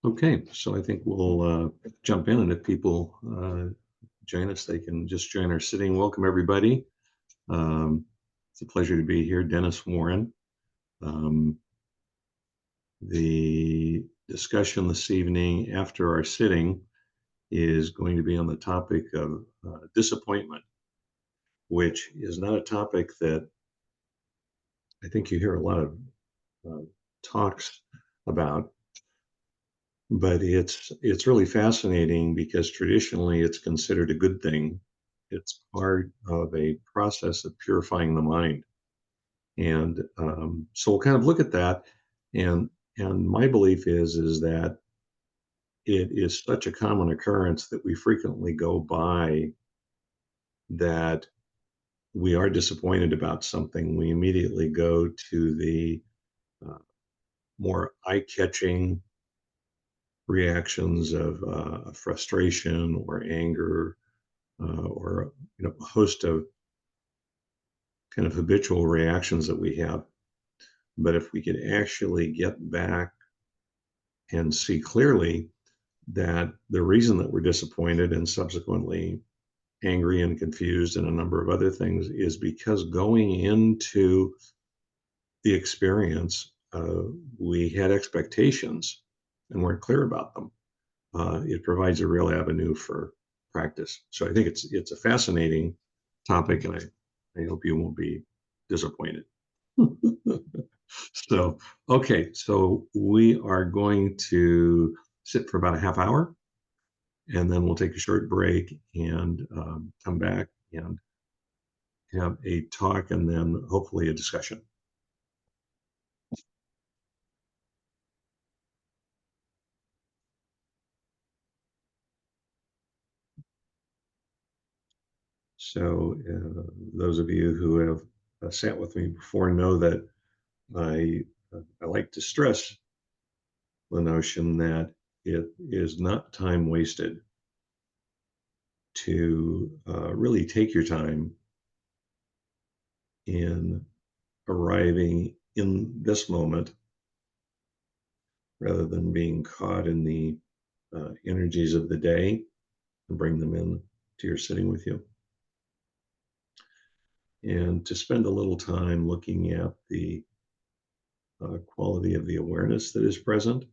Okay, so I think we'll jump in, and if people join us, they can just join our sitting. Welcome, everybody. Um, it's a pleasure to be here. Dennis Warren. Um, the discussion this evening after our sitting is going to be on the topic of disappointment, which is not a topic that I think you hear a lot of uh, talks about. But it's really fascinating because traditionally it's considered a good thing. It's part of a process of purifying the mind, and so we'll kind of look at that. And my belief is that it is such a common occurrence that we frequently go by that we are disappointed about something. We immediately go to the uh, more eye-catching reactions of frustration or anger or a host of kind of habitual reactions that we have. But if we could actually get back and see clearly that the reason that we're disappointed and subsequently angry and confused and a number of other things is because going into the experience, we had expectations and weren't clear about them. It provides a real avenue for practice. So I think it's a fascinating topic, and I hope you won't be disappointed. So, okay, so we are going to sit for about a half hour, and then we'll take a short break and come back and have a talk, and then hopefully a discussion. So, those of you who have sat with me before know that I like to stress the notion that it is not time wasted to really take your time in arriving in this moment rather than being caught in the energies of the day and bring them in to your sitting with you. And to spend a little time looking at the quality of the awareness that is present,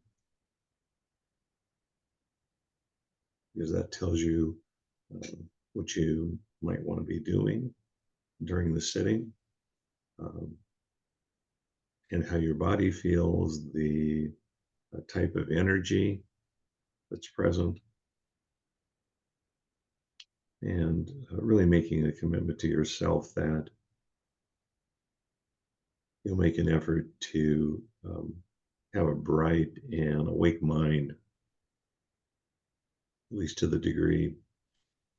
because that tells you what you might want to be doing during the sitting, um, and how your body feels, the type of energy that's present, and really making a commitment to yourself that you'll make an effort to have a bright and awake mind, at least to the degree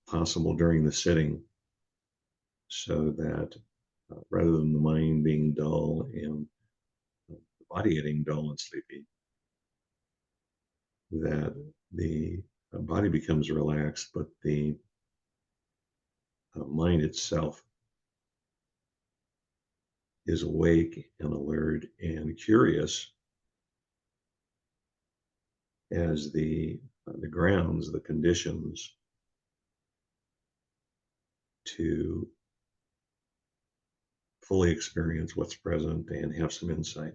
possible during the sitting, so that rather than the mind being dull and the body getting dull and sleepy, that the body becomes relaxed, but the mind itself is awake and alert and curious as the grounds, the conditions to fully experience what's present and have some insight.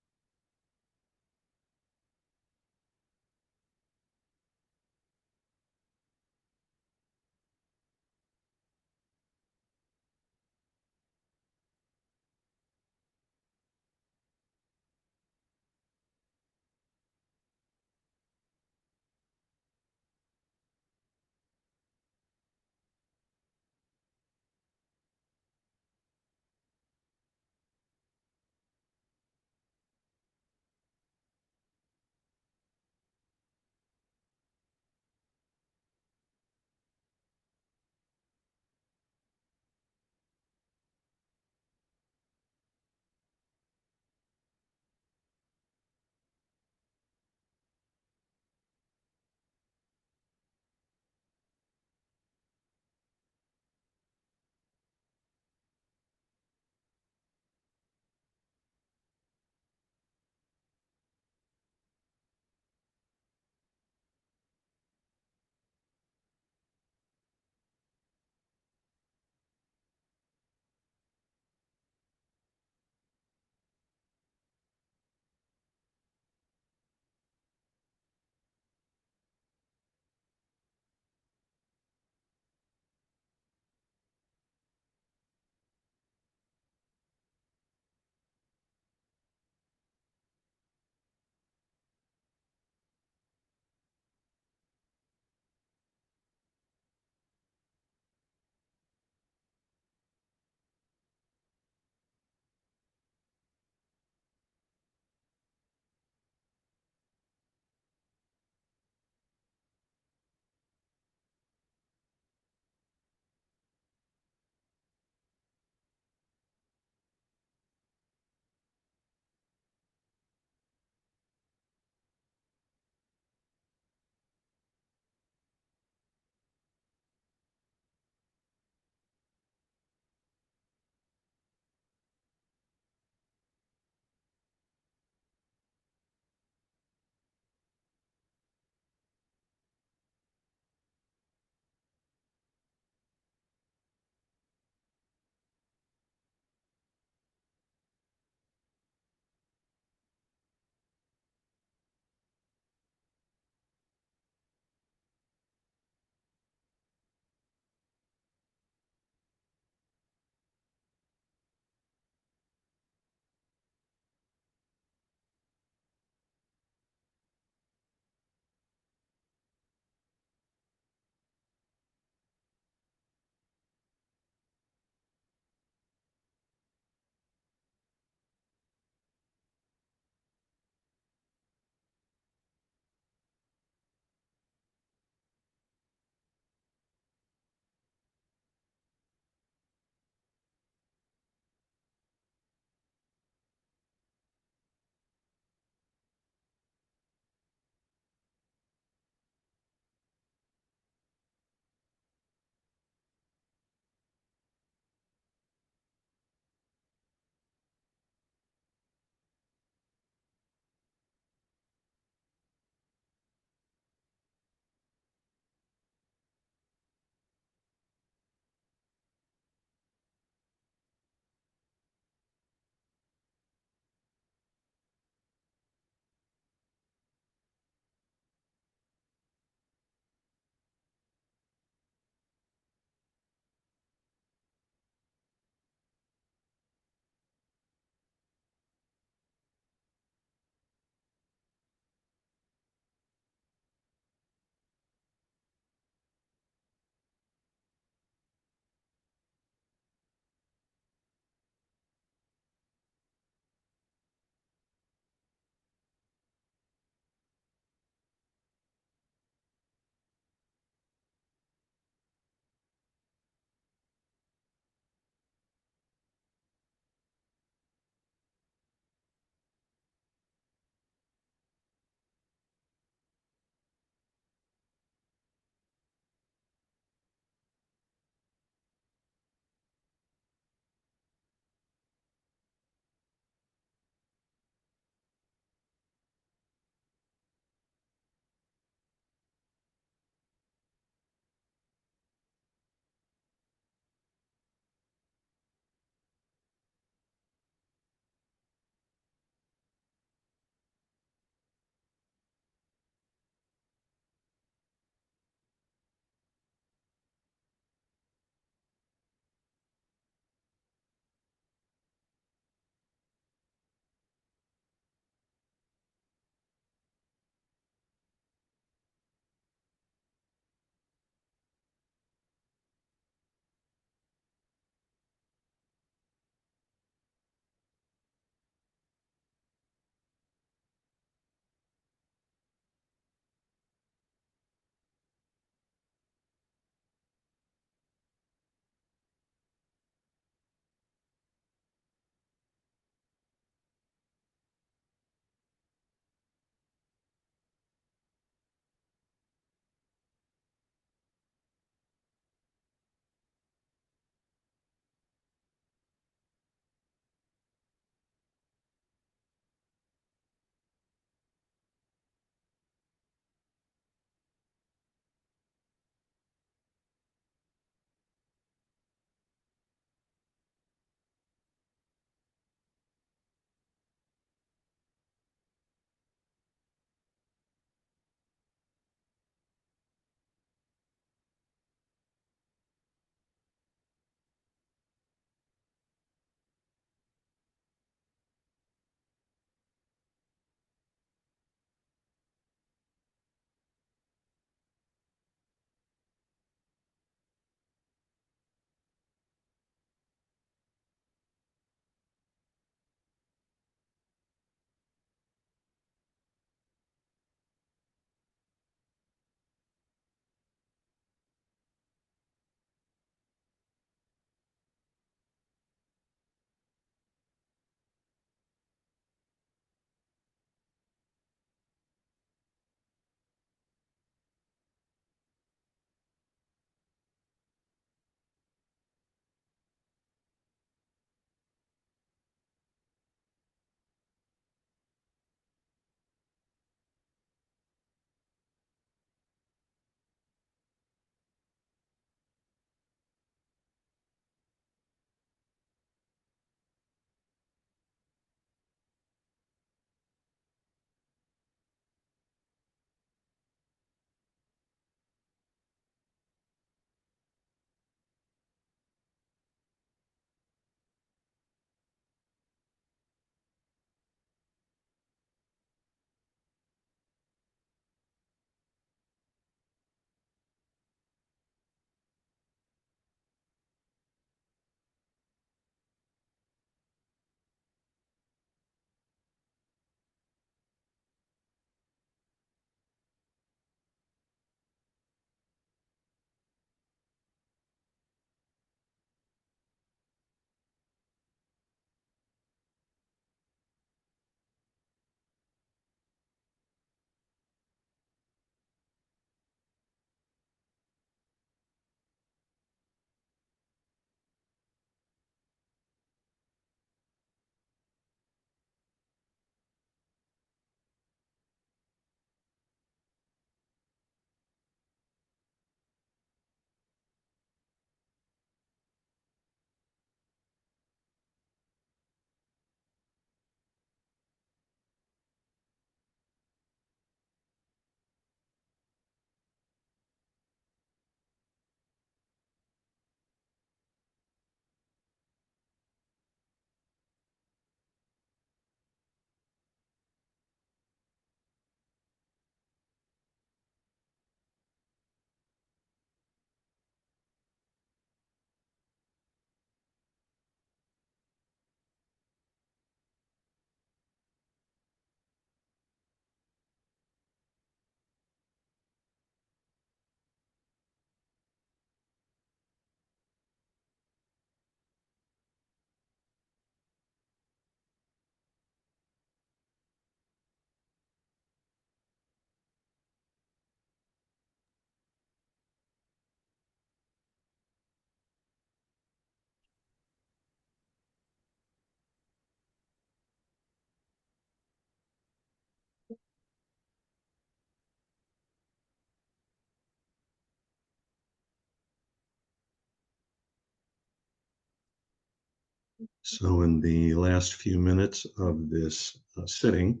So in the last few minutes of this sitting,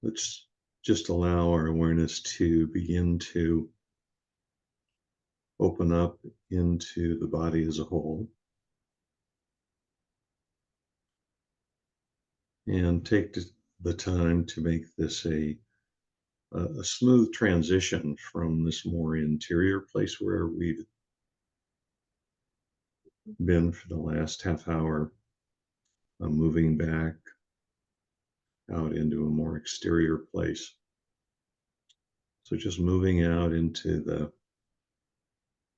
let's just allow our awareness to begin to open up into the body as a whole and take the time to make this a smooth transition from this more interior place where we've been for the last half hour, moving back out into a more exterior place. So just moving out into the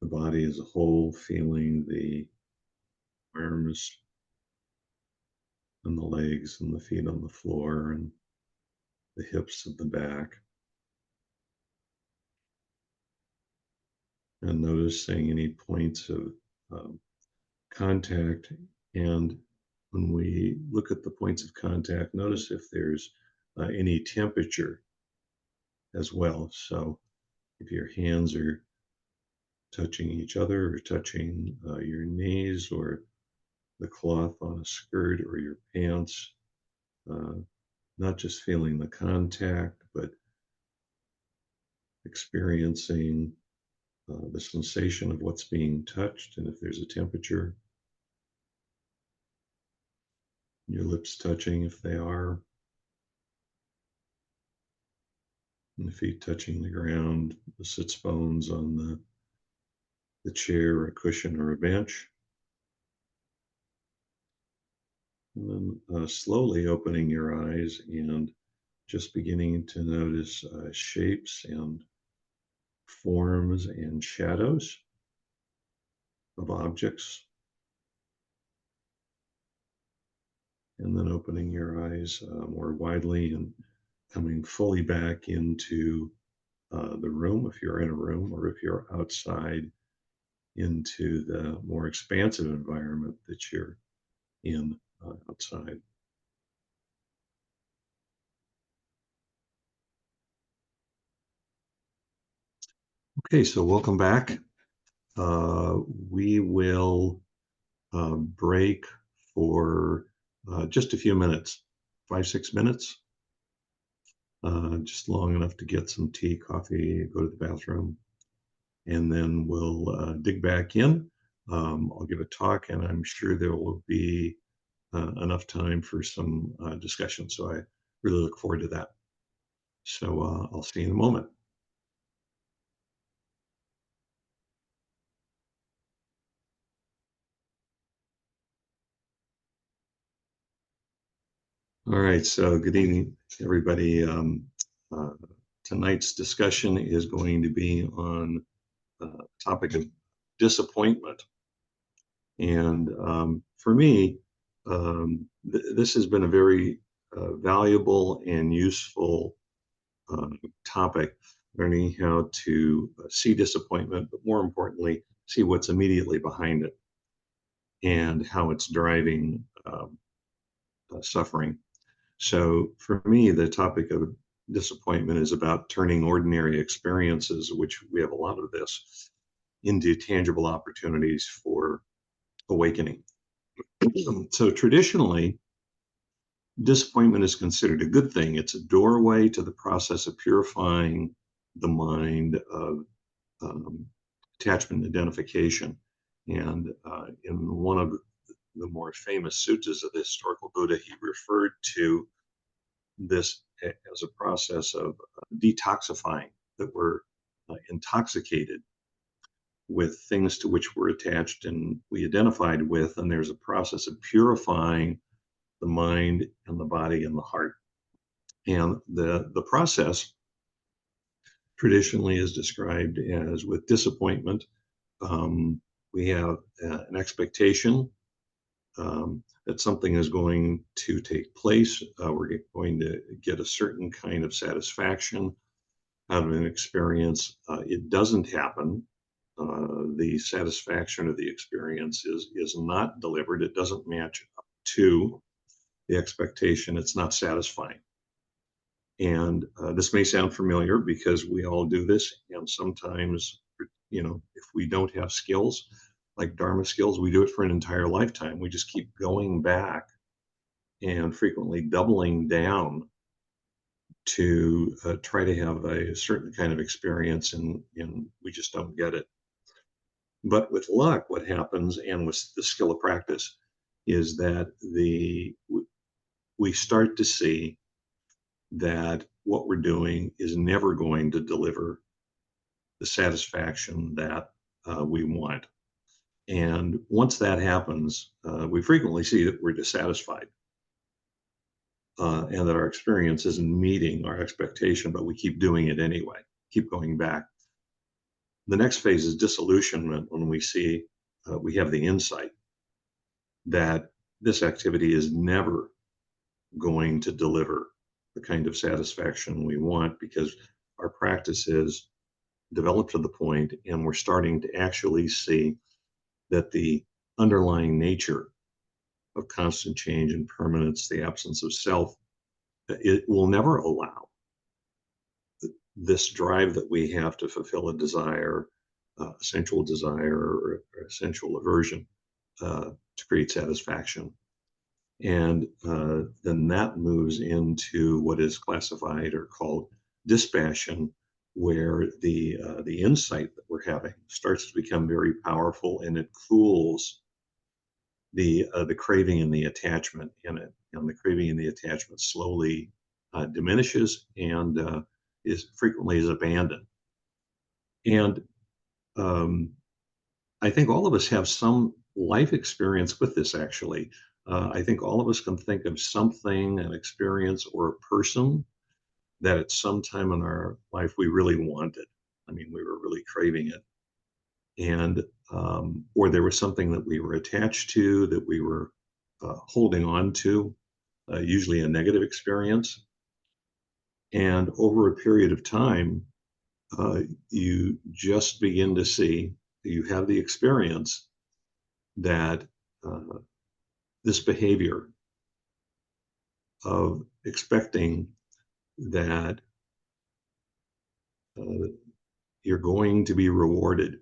body as a whole, feeling the arms and the legs and the feet on the floor and the hips at the back, and noticing any points of um, contact. And when we look at the points of contact, notice if there's any temperature as well. So if your hands are touching each other or touching your knees or the cloth on a skirt or your pants, uh, not just feeling the contact, but experiencing the sensation of what's being touched. And if there's a temperature, your lips touching if they are, and the feet touching the ground, the sits bones on the chair or a cushion or a bench. And then slowly opening your eyes and just beginning to notice shapes and forms and shadows of objects. And then opening your eyes more widely and coming fully back into the room, if you're in a room, or if you're outside, into the more expansive environment that you're in outside. Okay, so welcome back. Uh, we will break for just a few minutes, 5, 6 minutes, just long enough to get some tea, coffee, go to the bathroom, and then we'll dig back in. I'll give a talk, and I'm sure there will be enough time for some discussion. So I really look forward to that. So I'll see you in a moment. All right. So good evening, everybody. Uh, Tonight's discussion is going to be on the topic of disappointment. And for me, this has been a very valuable and useful uh, topic, learning how to see disappointment, but more importantly, see what's immediately behind it and how it's driving suffering. So for me, the topic of disappointment is about turning ordinary experiences, which we have a lot of this, into tangible opportunities for awakening. So traditionally, disappointment is considered a good thing. It's a doorway to the process of purifying the mind of um, attachment identification. And in one of the more famous suttas of the historical Buddha, he referred to this as a process of detoxifying, that we're intoxicated with things to which we're attached and we identified with. And there's a process of purifying the mind and the body and the heart. And the process traditionally is described as with disappointment. We have an expectation that something is going to take place. We're going to get a certain kind of satisfaction out of an experience. It doesn't happen. The satisfaction of the experience is not delivered. It doesn't match up to the expectation. It's not satisfying. And this may sound familiar because we all do this. And sometimes, if we don't have skills, like Dharma skills, we do it for an entire lifetime. We just keep going back and frequently doubling down to try to have a certain kind of experience, and we just don't get it. But with luck, what happens, and with the skill of practice, is that we start to see that what we're doing is never going to deliver the satisfaction that we want. And once that happens, we frequently see that we're dissatisfied, and that our experience isn't meeting our expectation, but we keep doing it anyway, keep going back. The next phase is disillusionment, when we see we have the insight that this activity is never going to deliver the kind of satisfaction we want, because our practice is developed to the point, and we're starting to actually see that the underlying nature of constant change and permanence, the absence of self, it will never allow this drive that we have to fulfill a desire, a sensual desire, or a sensual aversion, to create satisfaction. And then that moves into what is classified or called dispassion, where the insight that we're having starts to become very powerful, and it cools the craving and the attachment in it. And the craving and the attachment slowly diminishes, and is frequently is abandoned. And um, I think all of us have some life experience with this, actually. I think all of us can think of something, an experience, or a person that at some time in our life we really wanted. I mean, we were really craving it. And, or there was something that we were attached to, that we were holding on to, usually a negative experience. And over a period of time, you just begin to see, you have the experience that this behavior of expecting that uh, you're going to be rewarded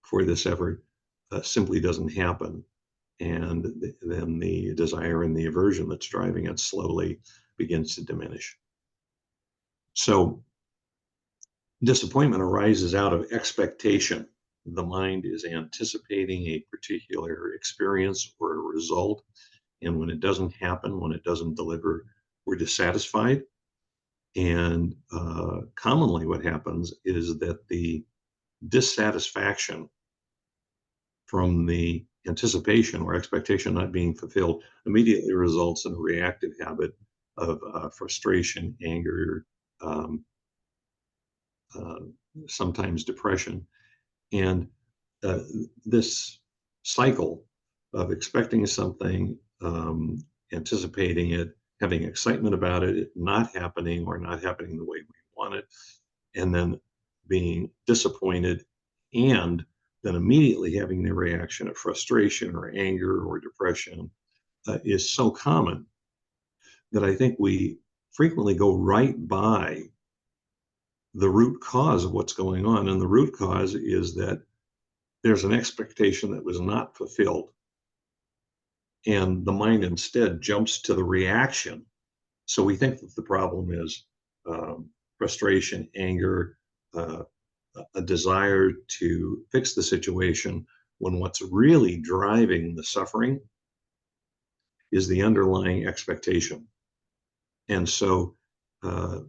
for this effort simply doesn't happen. And then the desire and the aversion that's driving it slowly begins to diminish. So disappointment arises out of expectation. The mind is anticipating a particular experience or a result. And when it doesn't happen, when it doesn't deliver, we're dissatisfied. And commonly, what happens is that the dissatisfaction from the anticipation or expectation not being fulfilled immediately results in a reactive habit of frustration, anger, um, uh, sometimes depression. And uh, this cycle of expecting something, anticipating it, having excitement about it, it not happening or not happening the way we want it, and then being disappointed, and then immediately having the reaction of frustration or anger or depression, is so common that I think we frequently go right by the root cause of what's going on. And the root cause is that there's an expectation that was not fulfilled. And the mind instead jumps to the reaction. So we think that the problem is frustration, anger, uh, a desire to fix the situation, when what's really driving the suffering is the underlying expectation. And so uh,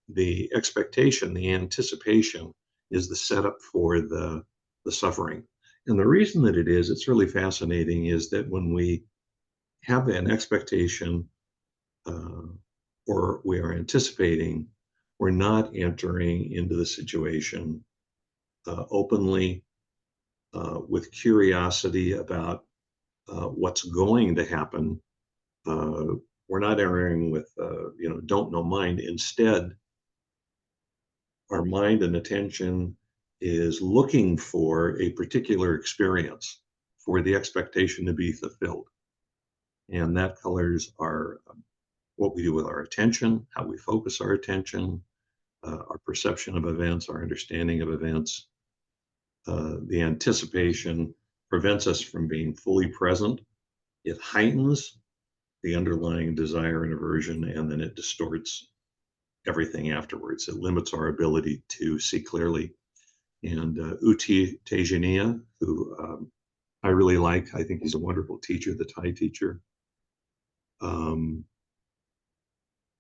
the expectation, the anticipation, is the setup for the suffering. And the reason that it is, it's really fascinating, is that when we have an expectation, uh, or we are anticipating, we're not entering into the situation openly, with curiosity about what's going to happen. Uh, we're not entering with, don't know mind. Instead, our mind and attention is looking for a particular experience, for the expectation to be fulfilled. And that colors our what we do with our attention, how we focus our attention, our perception of events, our understanding of events. the anticipation prevents us from being fully present. It heightens the underlying desire and aversion, and then it distorts everything afterwards. It limits our ability to see clearly. And Uti Tejaniya, who I really like, I think he's a wonderful teacher, the Thai teacher.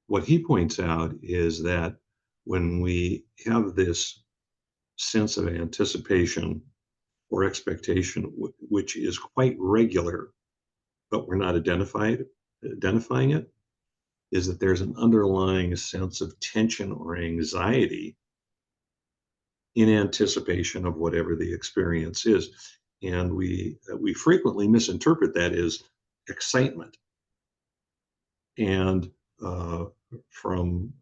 What he points out is that when we have this sense of anticipation or expectation, which is quite regular, but we're not identifying it, is that there's an underlying sense of tension or anxiety in anticipation of whatever the experience is. And we frequently misinterpret that as excitement. And from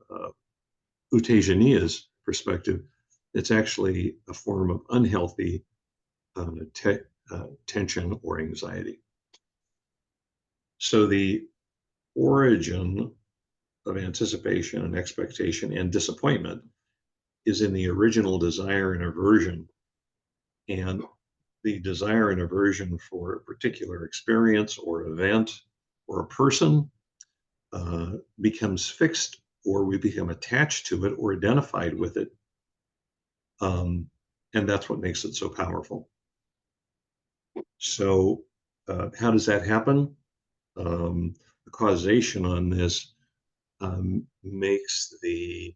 Utejaniya's perspective, it's actually a form of unhealthy tension or anxiety. So the origin of anticipation and expectation and disappointment is in the original desire and aversion. And the desire and aversion for a particular experience or event or a person becomes fixed, or we become attached to it or identified with it. And that's what makes it so powerful. So how does that happen? The causation on this makes the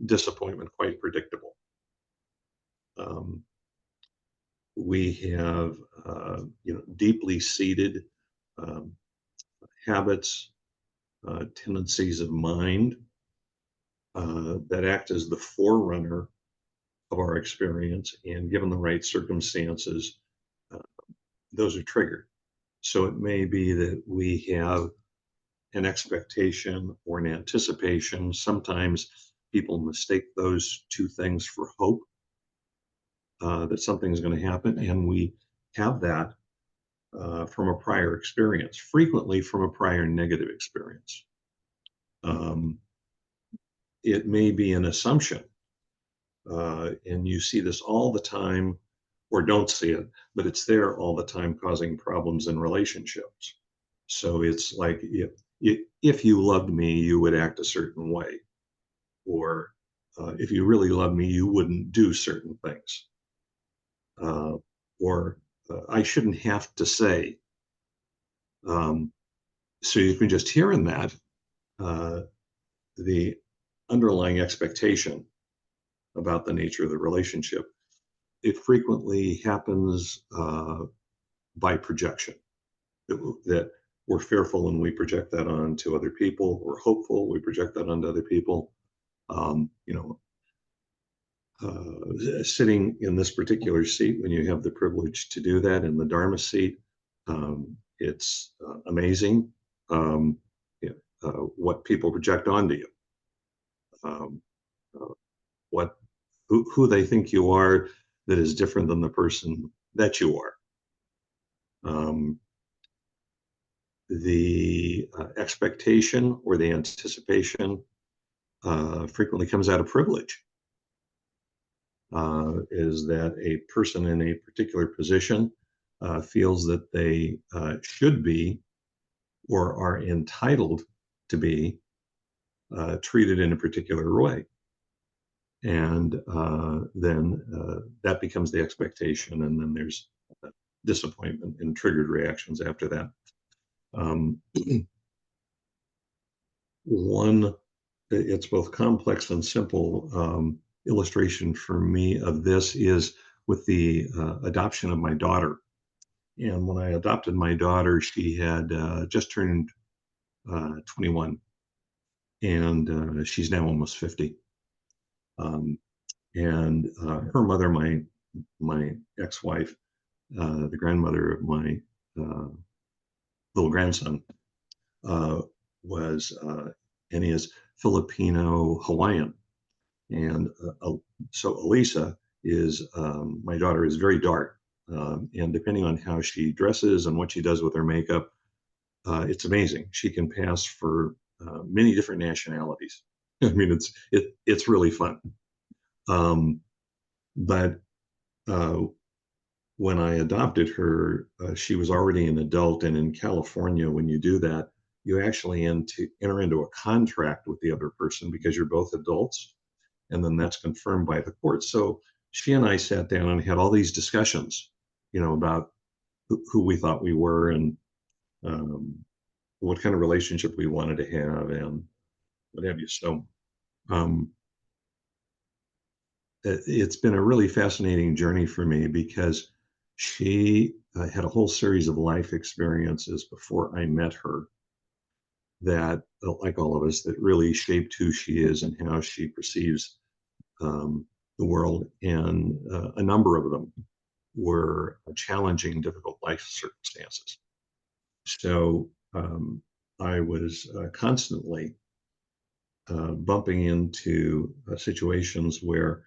disappointment quite predictable. We have deeply seated habits, tendencies of mind that act as the forerunner of our experience, and given the right circumstances, those are triggered. So it may be that we have an expectation or an anticipation. Sometimes people mistake those two things for hope, that something's going to happen, and we have that from a prior experience, frequently from a prior negative experience. It may be an assumption, and you see this all the time, or don't see it, but it's there all the time, causing problems in relationships. So it's like, if you loved me, you would act a certain way, or if you really loved me, you wouldn't do certain things, or I shouldn't have to say. So you can just hear in that the underlying expectation about the nature of the relationship. It frequently happens by projection, that we're fearful and we project that onto other people. We're hopeful, we project that onto other people. Sitting in this particular seat, when you have the privilege to do that in the Dharma seat, it's amazing what people project onto you, who they think you are that is different than the person that you are. The expectation or the anticipation frequently comes out of privilege. Is that a person in a particular position feels that they should be or are entitled to be treated in a particular way. And then that becomes the expectation, and then there's disappointment and triggered reactions after that. One, it's both complex and simple illustration for me of this is with the adoption of my daughter. And when I adopted my daughter, she had just turned 21, and she's now almost 50. And her mother, my ex-wife, the grandmother of my little grandson, was and is Filipino Hawaiian. And so Elisa is, my daughter is very dark. And depending on how she dresses and what she does with her makeup, it's amazing. She can pass for many different nationalities. I mean, it's really fun. But uh, when I adopted her, she was already an adult, and in California, when you do that, you actually enter into a contract with the other person because you're both adults, and then that's confirmed by the court. So she and I sat down and had all these discussions, about who we thought we were and um, what kind of relationship we wanted to have and what have you. So um, it's been a really fascinating journey for me because she had a whole series of life experiences before I met her that, like all of us, that really shaped who she is and how she perceives the world. And a number of them were challenging, difficult life circumstances. So I was constantly bumping into situations where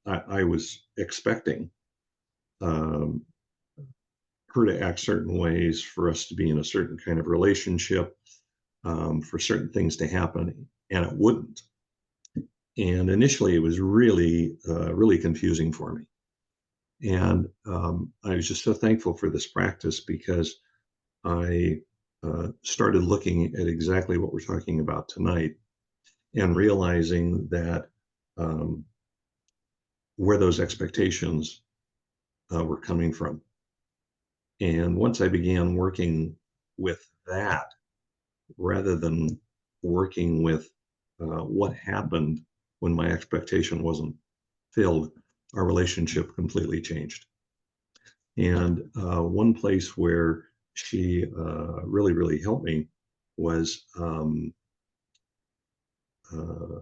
I was expecting um, her to act certain ways, for us to be in a certain kind of relationship, for certain things to happen, and it wouldn't. And initially, it was really confusing for me. And I was just so thankful for this practice because I started looking at exactly what we're talking about tonight and realizing that um, where those expectations were coming from. And once I began working with that, rather than working with what happened when my expectation wasn't filled, our relationship completely changed. And one place where she really helped me was uh,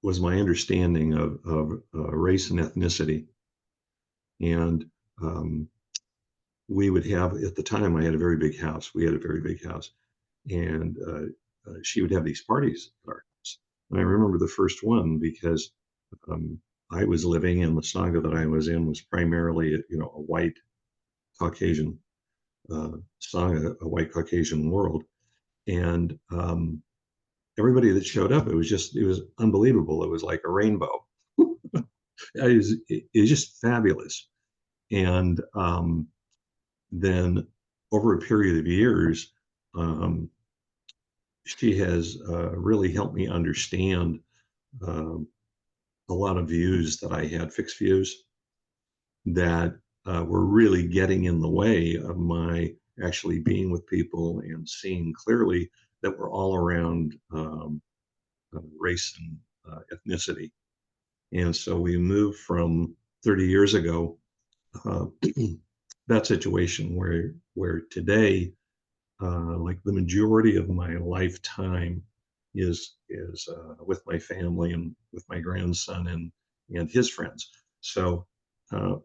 was my understanding of race and ethnicity. And um, we would have, at the time, I had a very big house. We had a very big house, and she would have these parties at our house. And I remember the first one because um, I was living in the saga that I was in was primarily, a white Caucasian saga, a white Caucasian world, and everybody that showed up, it was unbelievable. It was like a rainbow. It was just fabulous. And then over a period of years, um, she has really helped me understand um, a lot of views that I had, fixed views that were really getting in the way of my actually being with people and seeing clearly that we're all around race and ethnicity. And so we moved from 30 years ago, uh, that situation where today, like the majority of my lifetime is with my family and with my grandson and his friends. So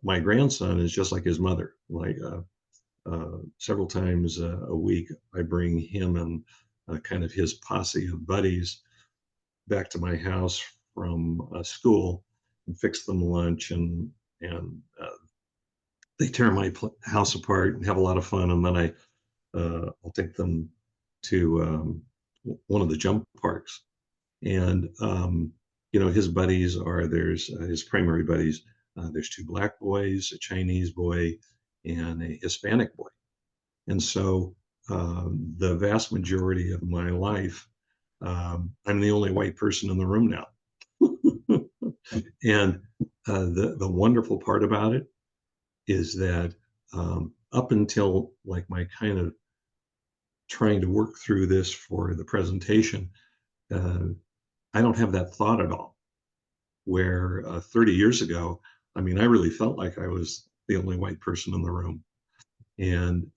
my grandson is just like his mother. Like several times a week, I bring him and kind of his posse of buddies back to my house from school and fix them lunch and they tear my house apart and have a lot of fun. And then I'll take them to one of the jump parks. And his buddies are there's his primary buddies. There's two black boys, a Chinese boy, and a Hispanic boy. And so the vast majority of my life, I'm the only white person in the room now. And the wonderful part about it is that up until like my kind of trying to work through this for the presentation, uh, I don't have that thought at all. Where 30 years ago, I mean, I really felt like I was the only white person in the room, and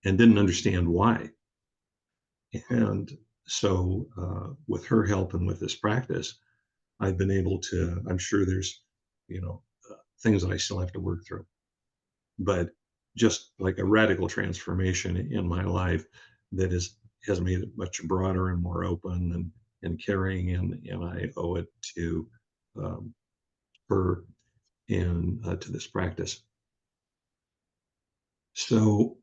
didn't understand why. And so, with her help and with this practice, I've been able to. I'm sure there's, things that I still have to work through, but just like a radical transformation in my life that has made it much broader and more open and caring, and I owe it to um, her and to this practice. So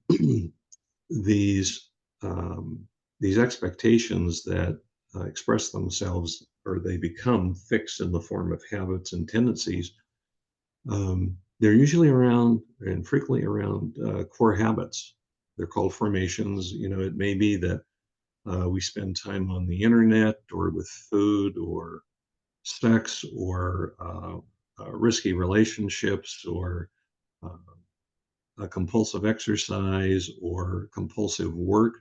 these um, these expectations that express themselves or they become fixed in the form of habits and tendencies They're usually around and frequently around core habits. They're called formations. It may be that we spend time on the internet or with food or sex or risky relationships or uh, a compulsive exercise or compulsive work.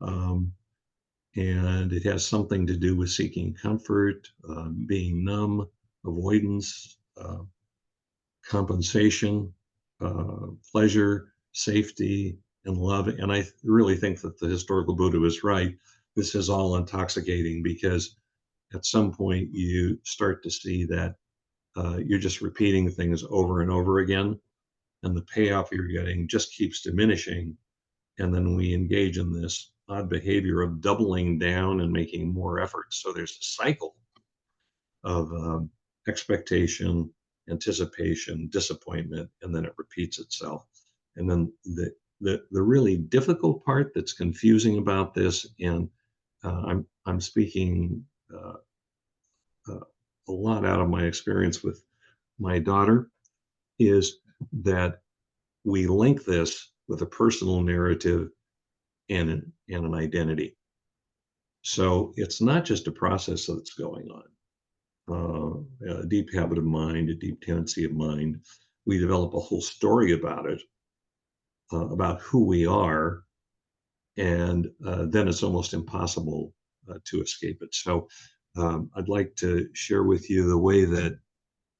Um, and it has something to do with seeking comfort, being numb, avoidance, compensation, pleasure, safety, and love. And I really think that the historical Buddha was right. This is all intoxicating because at some point you start to see that you're just repeating things over and over again, and the payoff you're getting just keeps diminishing. And then we engage in this odd behavior of doubling down and making more efforts. So there's a cycle of expectation, anticipation, disappointment, and then it repeats itself. And then the really difficult part that's confusing about this, and I'm speaking uh, a lot out of my experience with my daughter, is that we link this with a personal narrative and an identity. So it's not just a process that's going on. A deep habit of mind, a deep tendency of mind. We develop a whole story about it, about who we are, and then it's almost impossible to escape it. So I'd like to share with you the way that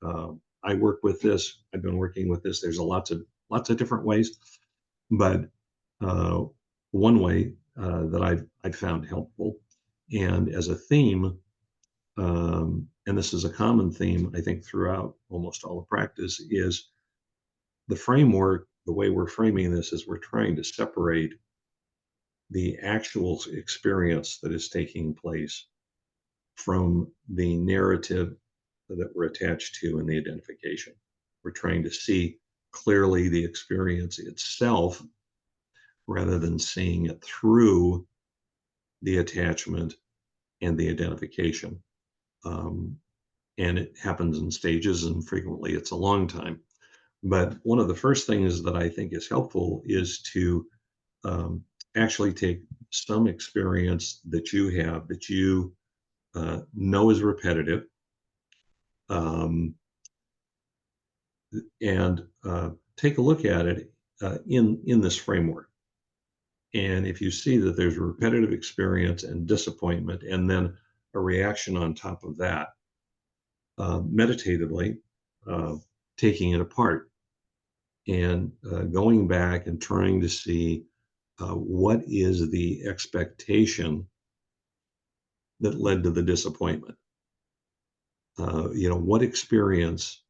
uh, I work with this. I've been working with this. There's lots of different ways, but uh, one way that I've found helpful, and as a theme, and this is a common theme, I think, throughout almost all the practice, is the framework. The way we're framing this is we're trying to separate the actual experience that is taking place from the narrative that we're attached to in the identification. We're trying to see clearly the experience itself rather than seeing it through the attachment and the identification. Um, and it happens in stages, and frequently it's a long time. But one of the first things that I think is helpful is to um, actually take some experience that you have that you know is repetitive, um, and take a look at it in this framework. And if you see that there's a repetitive experience and disappointment, and then a reaction on top of that, meditatively uh, taking it apart and going back and trying to see what is the expectation that led to the disappointment. What experience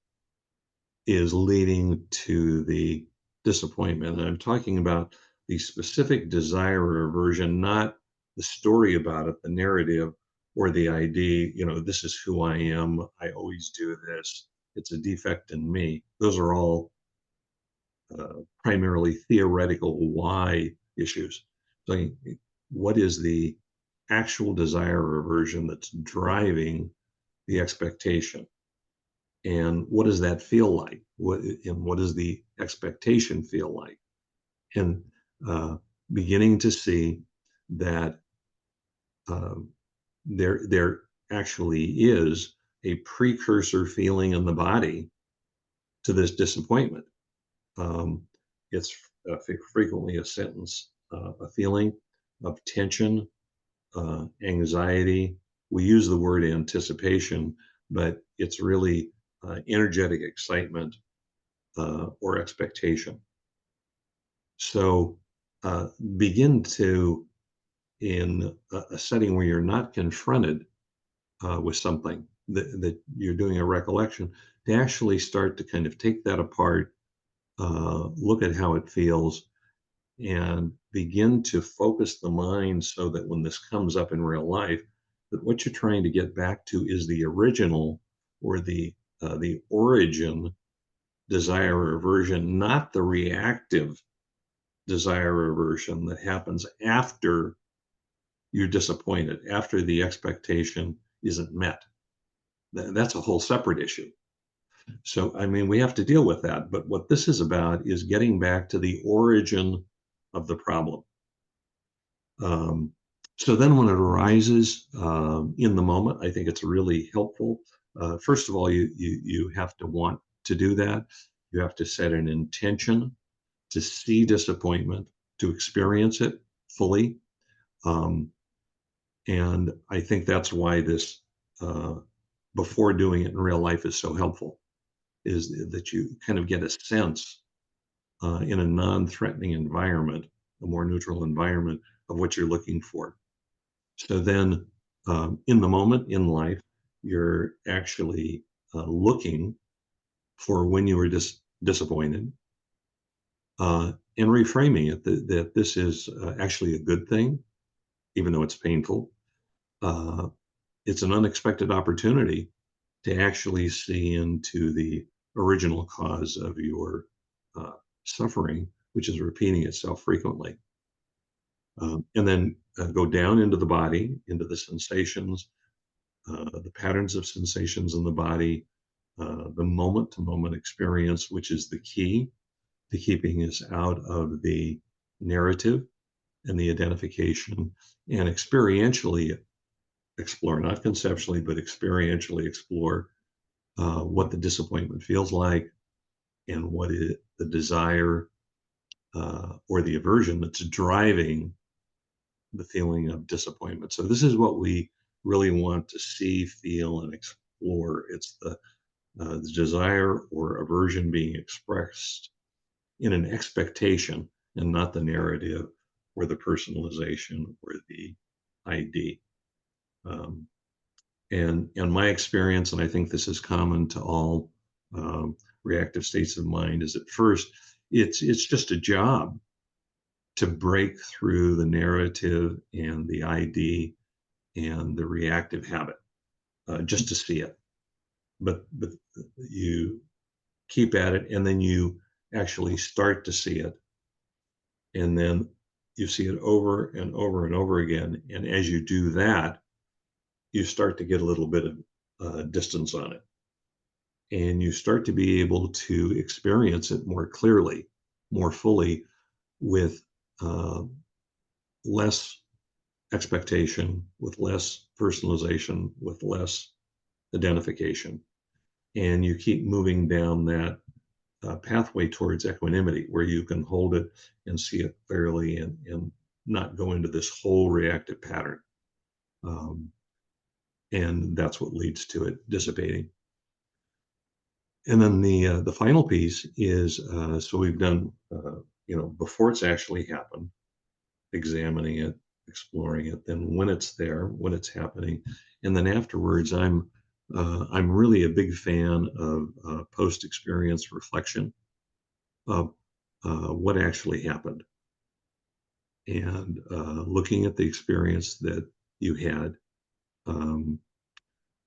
is leading to the disappointment? And I'm talking about the specific desire or aversion, not the story about it, the narrative or the idea, this is who I am. I always do this. It's a defect in me. Those are all primarily theoretical why issues. So, what is the actual desire or aversion that's driving the expectation? And what does that feel like? What does the expectation feel like? And uh, beginning to see that um, there actually is a precursor feeling in the body to this disappointment. Um, it's frequently a feeling of tension, anxiety. We use the word anticipation, but it's really energetic excitement or expectation. So uh, begin to, in a setting where you're not confronted with something that you're doing a recollection, to actually start to kind of take that apart, look at how it feels, and begin to focus the mind so that when this comes up in real life, that what you're trying to get back to is the original or the origin desire or aversion, not the reactive desire or aversion that happens after you're disappointed, after the expectation isn't met. That's a whole separate issue. So, I mean, we have to deal with that. But what this is about is getting back to the origin of the problem. Um, so then when it arises in the moment, I think it's really helpful. First of all, you have to want to do that. You have to set an intention to see disappointment, to experience it fully. Um, and I think that's why this, uh, before doing it in real life, is so helpful, is that you kind of get a sense in a non-threatening environment, a more neutral environment, of what you're looking for. So then, in the moment in life, you're actually looking for when you were disappointed, and reframing it that this is actually a good thing, even though it's painful. Uh, it's an unexpected opportunity to actually see into the original cause of your uh, suffering, which is repeating itself frequently. And then go down into the body, into the sensations, the patterns of sensations in the body, the moment to moment experience, which is the key to keeping us out of the narrative and the identification, and experientially explore, not conceptually, but experientially explore what the disappointment feels like and what is the desire or the aversion that's driving the feeling of disappointment. So this is what we really want to see, feel, and explore. It's the desire or aversion being expressed in an expectation and not the narrative or the personalization or the ID. Um, and my experience, and I think this is common to all reactive states of mind, is at first it's just a job to break through the narrative and the ID and the reactive habit, just to see it. But you keep at it, and then you actually start to see it, and then you see it over and over and over again. And as you do that, you start to get a little bit of distance on it, and you start to be able to experience it more clearly, more fully, with uh, less expectation, with less personalization, with less identification. And you keep moving down that pathway towards equanimity, where you can hold it and see it clearly, and not go into this whole reactive pattern. Um, and that's what leads to it dissipating. And then the final piece is so we've done before it's actually happened, examining it, exploring it. Then when it's there, when it's happening, and then afterwards, I'm really a big fan of post experience reflection of what actually happened, and looking at the experience that you had um,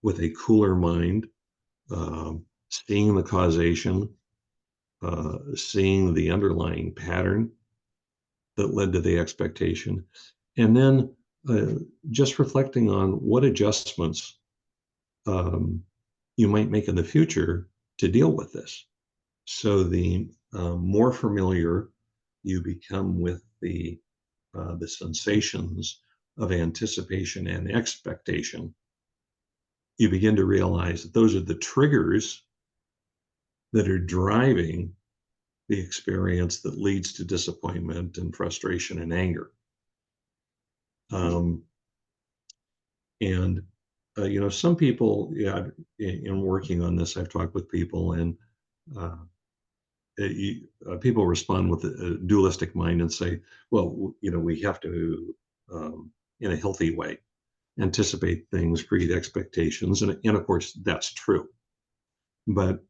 with a cooler mind, seeing the causation, seeing the underlying pattern that led to the expectation, and then uh, just reflecting on what adjustments um, you might make in the future to deal with this. So the more familiar you become with the sensations of anticipation and expectation, you begin to realize that those are the triggers that are driving the experience that leads to disappointment and frustration and anger. Um, and some people, yeah, in working on this, I've talked with people, and uh, people respond with a dualistic mind and say, well, we have to, in a healthy way, anticipate things, create expectations. And of course, that's true. But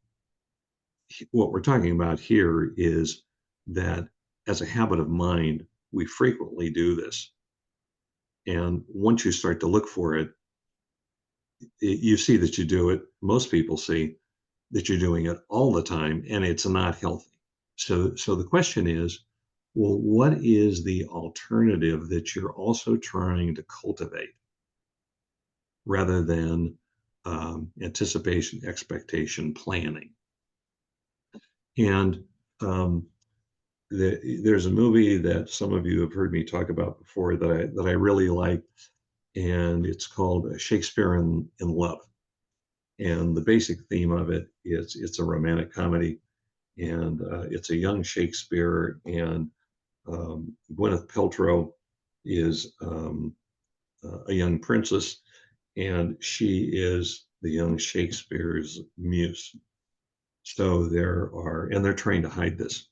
what we're talking about here is that as a habit of mind, we frequently do this. And once you start to look for it, you see that you do it. Most people see that you're doing it all the time, and it's not healthy. So the question is, well, what is the alternative that you're also trying to cultivate rather than anticipation, expectation, planning? And there's a movie that some of you have heard me talk about before that I really like, and it's called Shakespeare in Love. And the basic theme of it is it's a romantic comedy, and it's a young Shakespeare, and Gwyneth Paltrow is a young princess, and she is the young Shakespeare's muse. So and they're trying to hide this.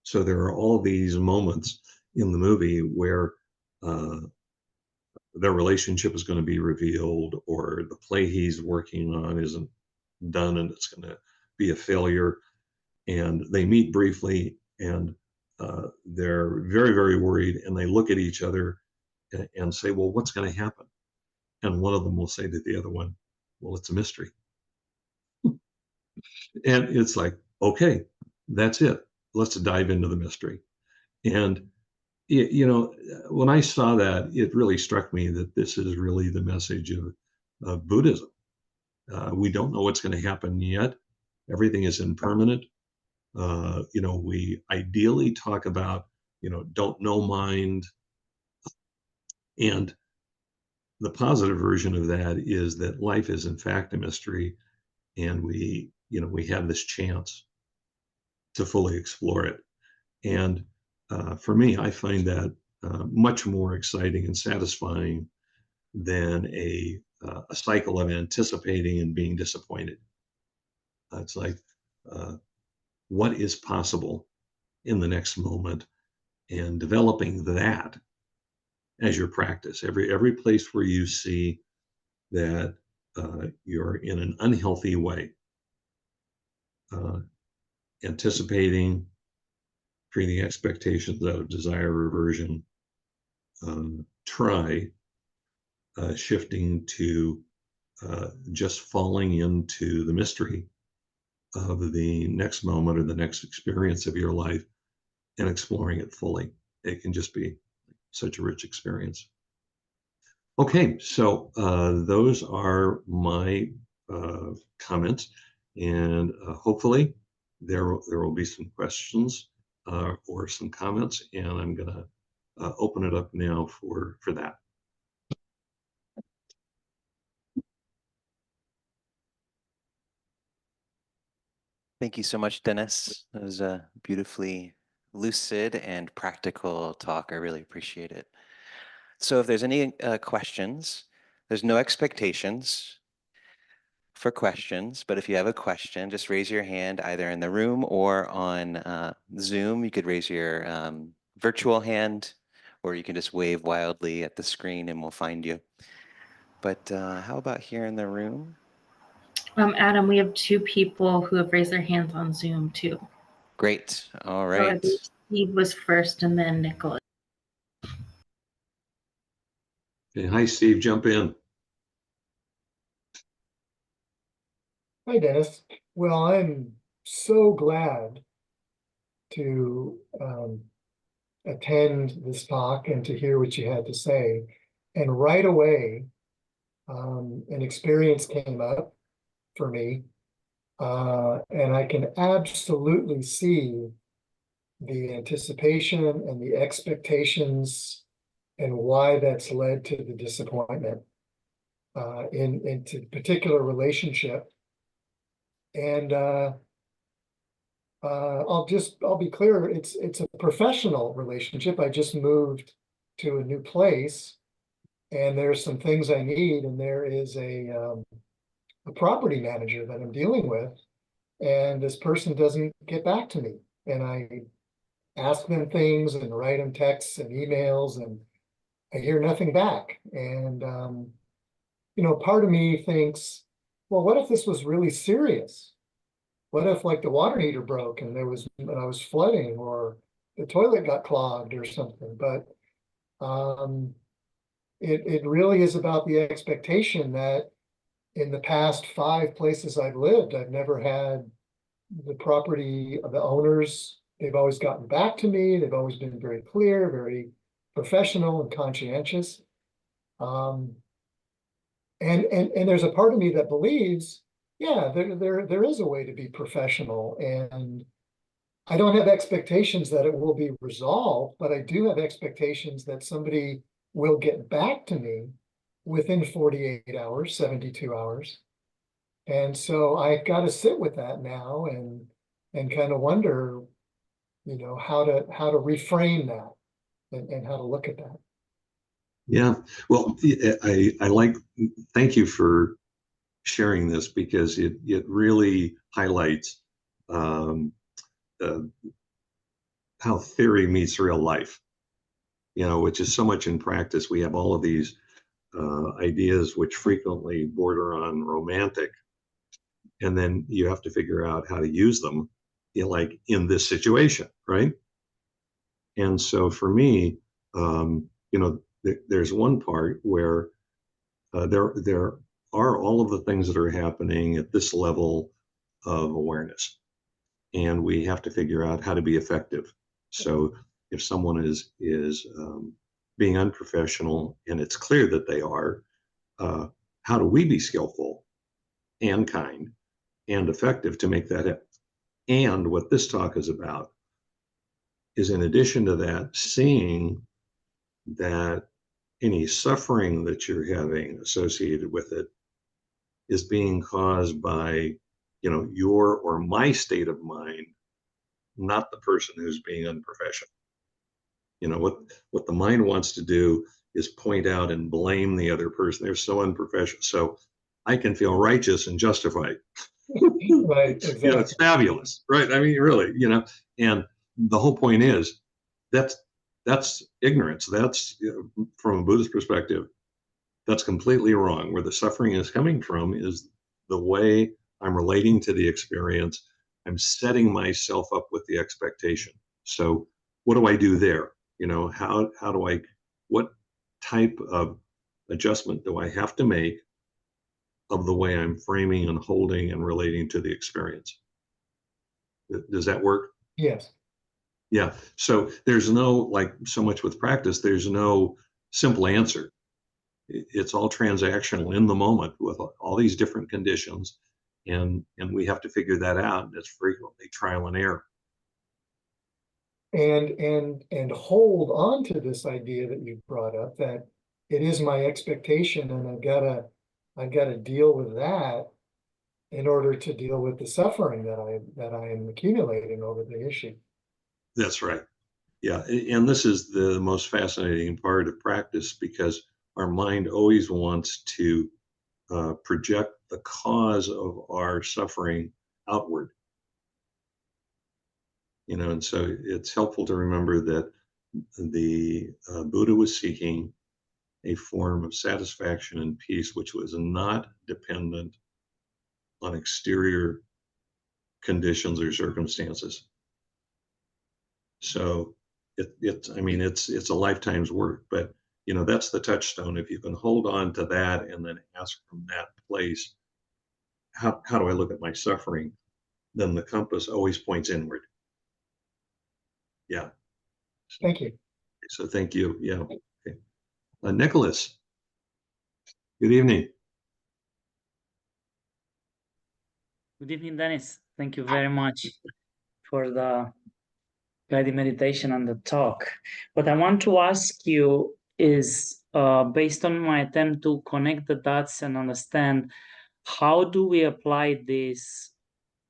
So there are all these moments in the movie where uh, their relationship is going to be revealed, or the play he's working on isn't done and it's going to be a failure. And they meet briefly, and they're very, very worried. And they look at each other and say, "Well, what's going to happen?" And one of them will say to the other one, "Well, it's a mystery." And it's like, okay, that's it. Let's dive into the mystery. And when I saw that, it really struck me that this is really the message of Buddhism. We don't know what's going to happen yet. Everything is impermanent. We ideally talk about, don't know mind. And the positive version of that is that life is in fact a mystery, and we have this chance to fully explore it. And for me, I find that much more exciting and satisfying than a cycle of anticipating and being disappointed. It's like, what is possible in the next moment, and developing that as your practice. Every place where you see that you're in an unhealthy way, uh, anticipating, creating expectations out of desire, aversion, try shifting to just falling into the mystery of the next moment or the next experience of your life and exploring it fully. It can just be such a rich experience. Okay, so those are my comments, and hopefully there will be some questions or some comments, and I'm going to open it up now for that. Thank you so much, Dennis. That was a beautifully lucid and practical talk. I really appreciate it. So if there's any questions, there's no expectations for questions, but if you have a question, just raise your hand either in the room or on Zoom. You could raise your virtual hand, or you can just wave wildly at the screen and we'll find you. But how about here in the room? Adam, we have 2 people who have raised their hands on Zoom too. Great. All right. So Steve was first, and then Nicholas. Okay, hi, Steve, jump in. Hi, Dennis. Well, I'm so glad to attend this talk and to hear what you had to say. And right away, an experience came up for me, and I can absolutely see the anticipation and the expectations and why that's led to the disappointment into particular relationship. And I'll be clear, it's a professional relationship. I just moved to a new place, and there's some things I need, and there is a property manager that I'm dealing with, and this person doesn't get back to me. And I ask them things and write them texts and emails, and I hear nothing back. And part of me thinks, well, what if this was really serious? What if, like, the water heater broke and I was flooding, or the toilet got clogged or something? But it really is about the expectation that in the past 5 places I've lived, I've never had the property of the owners. They've always gotten back to me. They've always been very clear, very professional and conscientious. And there's a part of me that believes, yeah, there is a way to be professional and I don't have expectations that it will be resolved, but I do have expectations that somebody will get back to me within 48 hours, 72 hours. And so I've got to sit with that now and kind of wonder, how to reframe that and how to look at that. Yeah. Well, thank you for sharing this, because it really highlights um, uh, how theory meets real life, which is so much in practice. We have all of these ideas which frequently border on romantic, and then you have to figure out how to use them, like in this situation, right? And so for me, there's one part where there are all of the things that are happening at this level of awareness, and we have to figure out how to be effective. So if someone is being unprofessional, and it's clear that they are, how do we be skillful and kind and effective to make that happen? And what this talk is about is, in addition to that, seeing that any suffering that you're having associated with it is being caused by, your or my state of mind, not the person who's being unprofessional. What the mind wants to do is point out and blame the other person. They're so unprofessional. So I can feel righteous and justified. Right, exactly. It's fabulous, right? I mean, really, and the whole point is that's ignorance. That's, from a Buddhist perspective, that's completely wrong. Where the suffering is coming from is the way I'm relating to the experience. I'm setting myself up with the expectation. So what do I do there? How do I, what type of adjustment do I have to make of the way I'm framing and holding and relating to the experience? Does that work? Yes. Yeah. So there's no, like so much with practice, there's no simple answer. It's all transactional in the moment with all these different conditions, and we have to figure that out. It's frequently trial and error. And hold on to this idea that you brought up, that it is my expectation, and I've gotta deal with that in order to deal with the suffering that I am accumulating over the issue. That's right. Yeah. And this is the most fascinating part of practice, because our mind always wants to project the cause of our suffering outward. And so it's helpful to remember that the Buddha was seeking a form of satisfaction and peace which was not dependent on exterior conditions or circumstances. So it's a lifetime's work, but that's the touchstone. If you can hold on to that and then ask from that place, how do I look at my suffering? Then the compass always points inward. Yeah. Thank you. So thank you. Yeah. Okay. Nicholas, good evening. Good evening, Dennis. Thank you very much for the guided meditation and the talk. What I want to ask you is, based on my attempt to connect the dots and understand, how do we apply this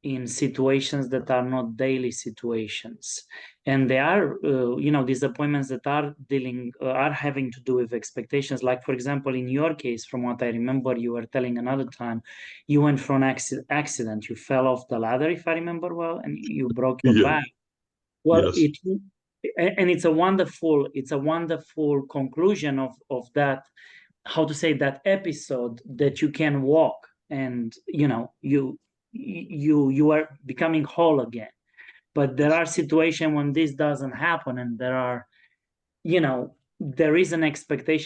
in situations that are not daily situations, and they are disappointments that are having to do with expectations? Like, for example, in your case, from what I remember, you were telling another time, you went for an accident, you fell off the ladder, if I remember well, and you broke your back. Well, Yes. It's a wonderful conclusion of that, how to say, that episode, that you can walk, and you are becoming whole again. But there are situations when this doesn't happen, and there is an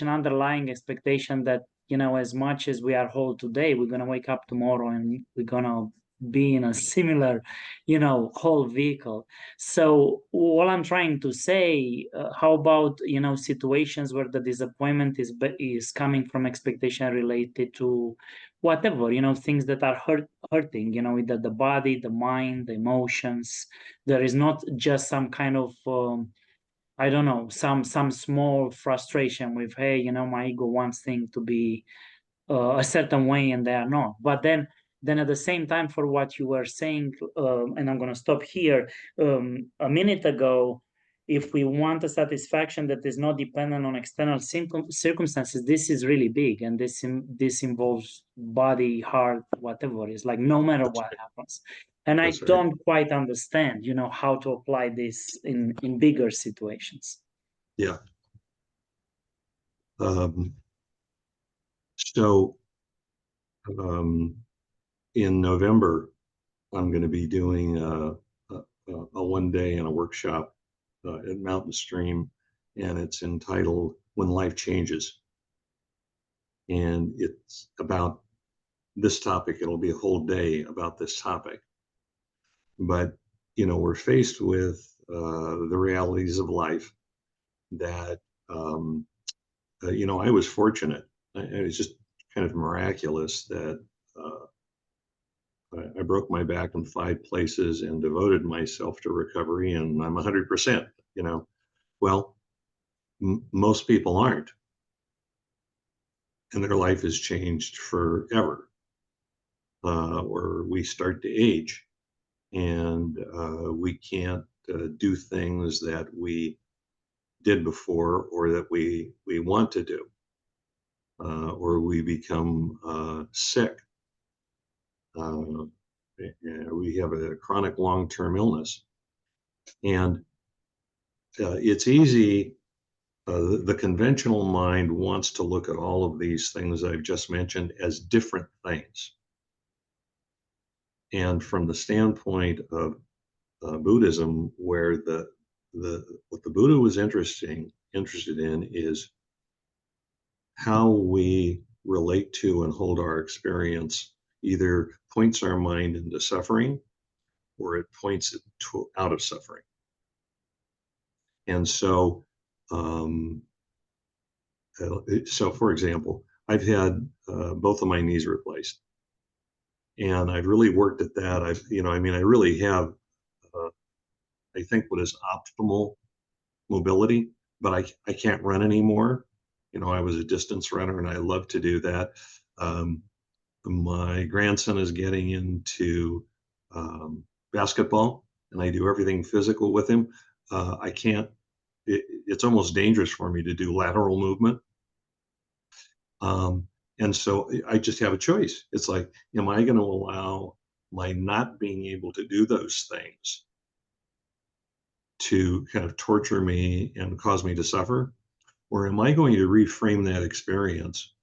underlying expectation that, as much as we are whole today, we're going to wake up tomorrow and we're going to be in a similar, whole vehicle. So what I'm trying to say, how about, situations where the disappointment is coming from expectation related to whatever, things that are hurting, either the body, the mind, the emotions. There is not just some kind of I don't know, some small frustration with, hey, my ego wants things to be a certain way and they are not. But then at the same time, for what you were saying, and I'm going to stop here, a minute ago, if we want a satisfaction that is not dependent on external circumstances, this is really big, and this involves body, heart, whatever. It's like no matter what happens. And I That's right. don't quite understand, how to apply this in bigger situations. Yeah. So in November, I'm going to be doing a 1 day and a workshop at Mountain Stream, and it's entitled When Life Changes. And it's about this topic. It'll be a whole day about this topic. But, we're faced with the realities of life that, I was fortunate. It was just kind of miraculous that I broke my back in 5 places and devoted myself to recovery, and I'm 100%. Well, most people aren't, and their life has changed forever. Or we start to age, and we can't do things that we did before, or that we want to do, or we become sick. We have a chronic long-term illness, and it's easy. The conventional mind wants to look at all of these things I've just mentioned as different things. And from the standpoint of Buddhism, where what the Buddha was interested in is how we relate to and hold our experience either points our mind into suffering, or it points it out of suffering. And so, for example, I've had both of my knees replaced, and I've really worked at that. I really have, I think, what is optimal mobility, but I can't run anymore. I was a distance runner, and I love to do that. My grandson is getting into basketball, and I do everything physical with him. I can't. It's almost dangerous for me to do lateral movement. And so I just have a choice. It's like, am I going to allow my not being able to do those things to kind of torture me and cause me to suffer? Or am I going to reframe that experience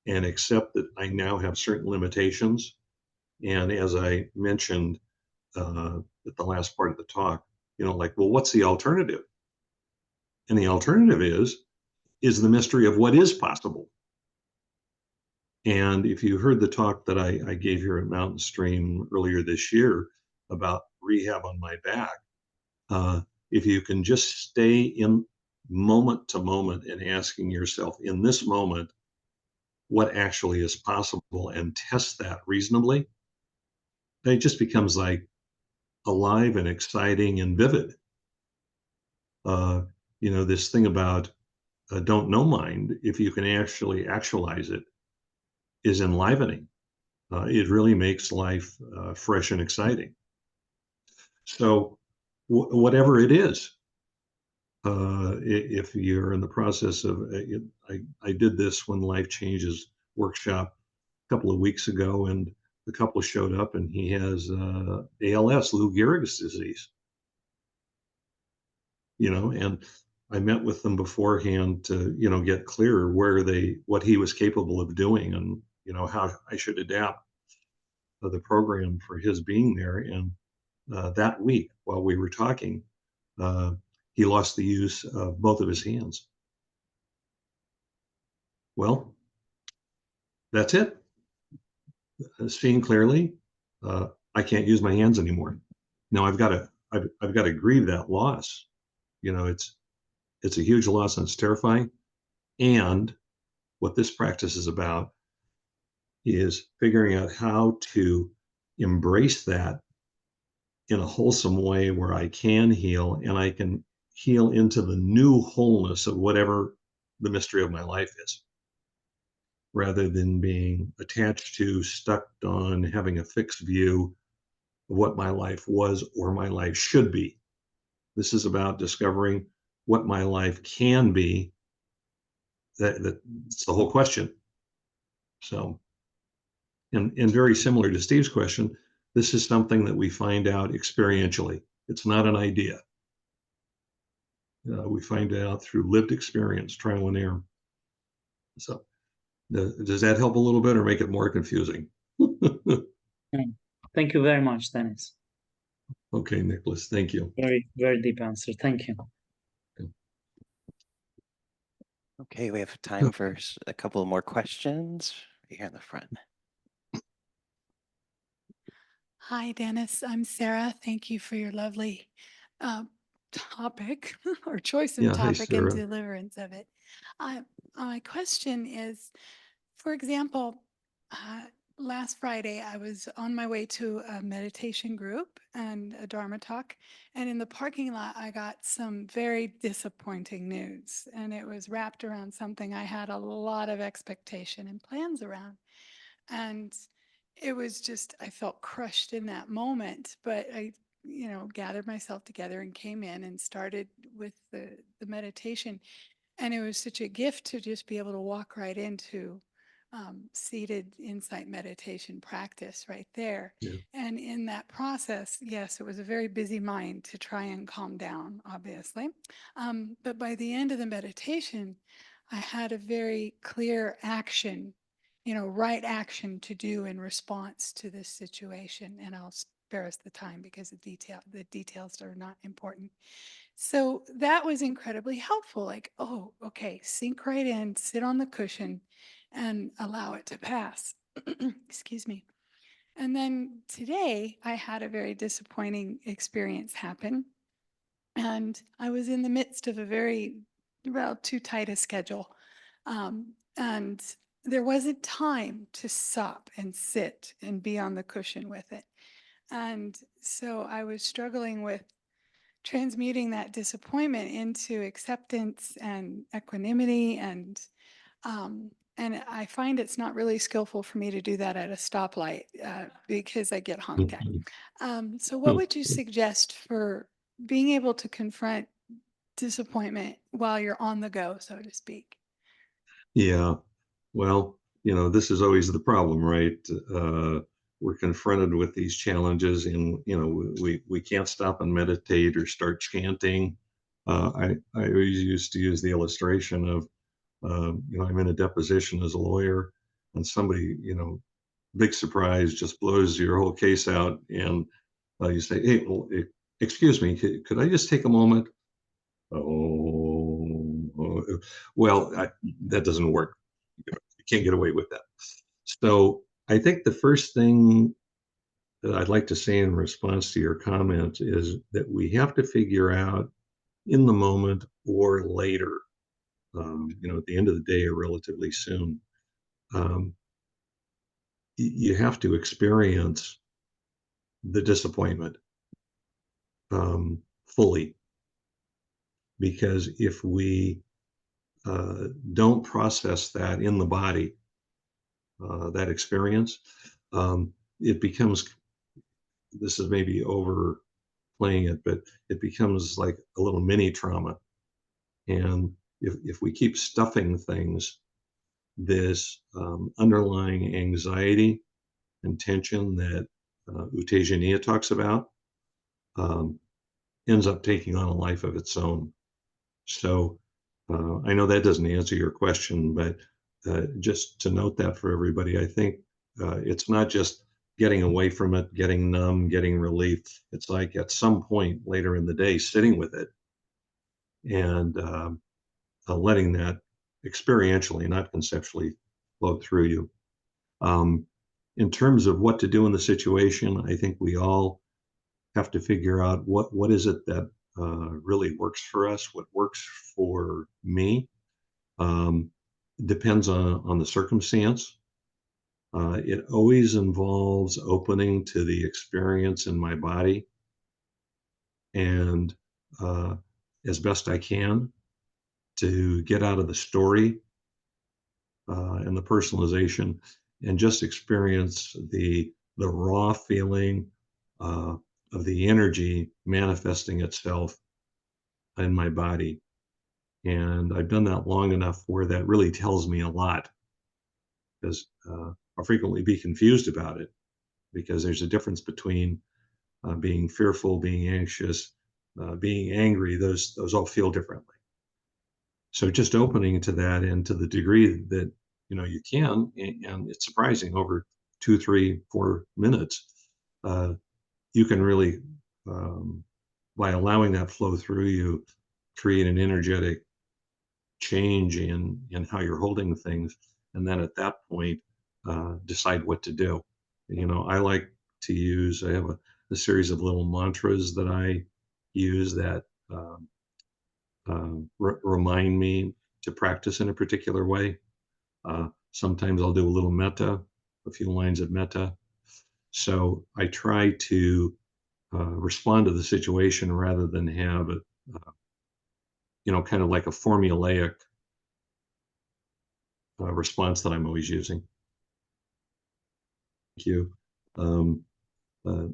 and accept that I now have certain limitations? And as I mentioned at the last part of the talk, well, what's the alternative? And the alternative is the mystery of what is possible. And if you heard the talk that I gave here at Mountain Stream earlier this year about rehab on my back, if you can just stay in moment to moment and asking yourself in this moment what actually is possible and test that reasonably, it just becomes like alive and exciting and vivid. This thing about don't know mind, if you can actually actualize it, is enlivening. It really makes life fresh and exciting. So whatever it is, if you're in the process of, I did this When Life Changes workshop a couple of weeks ago, and the couple showed up, and he has ALS, Lou Gehrig's disease. And I met with them beforehand to, get clearer what he was capable of doing, and, how I should adapt the program for his being there. And that week, while we were talking, he lost the use of both of his hands. Well, that's it. Seeing clearly, I can't use my hands anymore. Now I've got to grieve that loss. It's a huge loss, and it's terrifying. And what this practice is about is figuring out how to embrace that in a wholesome way where I can heal and I can heal into the new wholeness of whatever the mystery of my life is, rather than being attached to, stuck on, having a fixed view of what my life was or my life should be. This is about discovering what my life can be. That's the whole question. So, and very similar to Steve's question, this is something that we find out experientially. It's not an idea. We find it out through lived experience, trial and error. So, does that help a little bit or make it more confusing? Thank you very much, Dennis. Okay, Nicholas, thank you. Very, very deep answer. Thank you. Okay, we have time for a couple more questions right here in the front. Hi, Dennis. I'm Sarah. Thank you for your lovely topic or choice of Yeah, hi, topic and Sarah. deliverance of it. My question is, for example, last Friday I was on my way to a meditation group and a Dharma talk, and in the parking lot I got some very disappointing news, and it was wrapped around something I had a lot of expectation and plans around. And it was just, I felt crushed in that moment, but I, gathered myself together and came in and started with the meditation. And it was such a gift to just be able to walk right into seated insight meditation practice right there. Yeah. And in that process, yes, it was a very busy mind to try and calm down, obviously. But by the end of the meditation, I had a very clear action, right action to do in response to this situation. And I'll spare us the time because the details are not important. So that was incredibly helpful. Like, oh, okay, sink right in, sit on the cushion and allow it to pass. Excuse me. And then today I had a very disappointing experience happen. And I was in the midst of a well, too tight a schedule. And there wasn't time to stop and sit and be on the cushion with it. And so I was struggling with transmuting that disappointment into acceptance and equanimity, and I find it's not really skillful for me to do that at a stoplight because I get honked at. So what would you suggest for being able to confront disappointment while you're on the go, so to speak? Yeah, well, this is always the problem, right? We're confronted with these challenges, and we can't stop and meditate or start chanting. I always used to use the illustration of I'm in a deposition as a lawyer, and somebody big surprise just blows your whole case out, and you say, "Hey, well, excuse me, could I just take a moment?" Oh, well, that doesn't work. You can't get away with that. So I think the first thing that I'd like to say in response to your comment is that we have to figure out in the moment or later, at the end of the day or relatively soon, you have to experience the disappointment fully. Because if we don't process that in the body, that experience, it becomes, this is maybe overplaying it, but it becomes like a little mini trauma. And if we keep stuffing things, this underlying anxiety and tension that U Tejaniya talks about ends up taking on a life of its own. So I know that doesn't answer your question, but just to note that for everybody, I think it's not just getting away from it, getting numb, getting relief. It's like at some point later in the day, sitting with it and letting that experientially, not conceptually, flow through you. In terms of what to do in the situation, I think we all have to figure out what is it that really works for us, what works for me. Depends on the circumstance. It always involves opening to the experience in my body, and as best I can to get out of the story and the personalization, and just experience the raw feeling of the energy manifesting itself in my body. And I've done that long enough where that really tells me a lot, because I'll frequently be confused about it, because there's a difference between being fearful, being anxious, being angry. Those all feel differently. So just opening to that, and to the degree that you can, and it's surprising, over 2, 3, 4 minutes, you can really, by allowing that flow through you, create an energetic change in how you're holding things, and then at that point, decide what to do. I like to use. I have a series of little mantras that I use that remind me to practice in a particular way. Sometimes I'll do a little metta, a few lines of metta. So I try to respond to the situation rather than have it, kind of like a formulaic response that I'm always using. Thank you. Uh,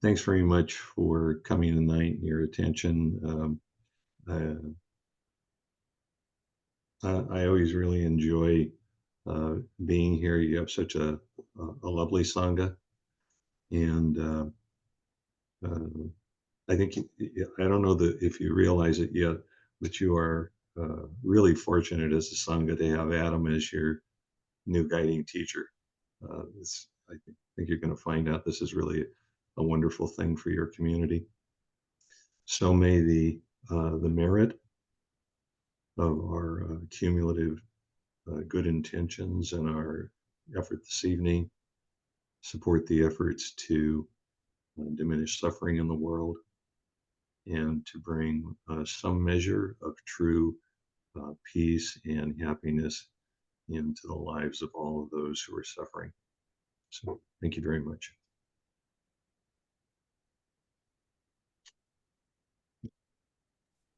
thanks very much for coming tonight and your attention. I always really enjoy being here. You have such a lovely Sangha, and I think I don't know if you realize it yet, but you are really fortunate as a Sangha to have Adam as your new guiding teacher. I think you're going to find out this is really a wonderful thing for your community. So may the merit of our cumulative good intentions and our effort this evening support the efforts to diminish suffering in the world, and to bring some measure of true peace and happiness into the lives of all of those who are suffering. So thank you very much.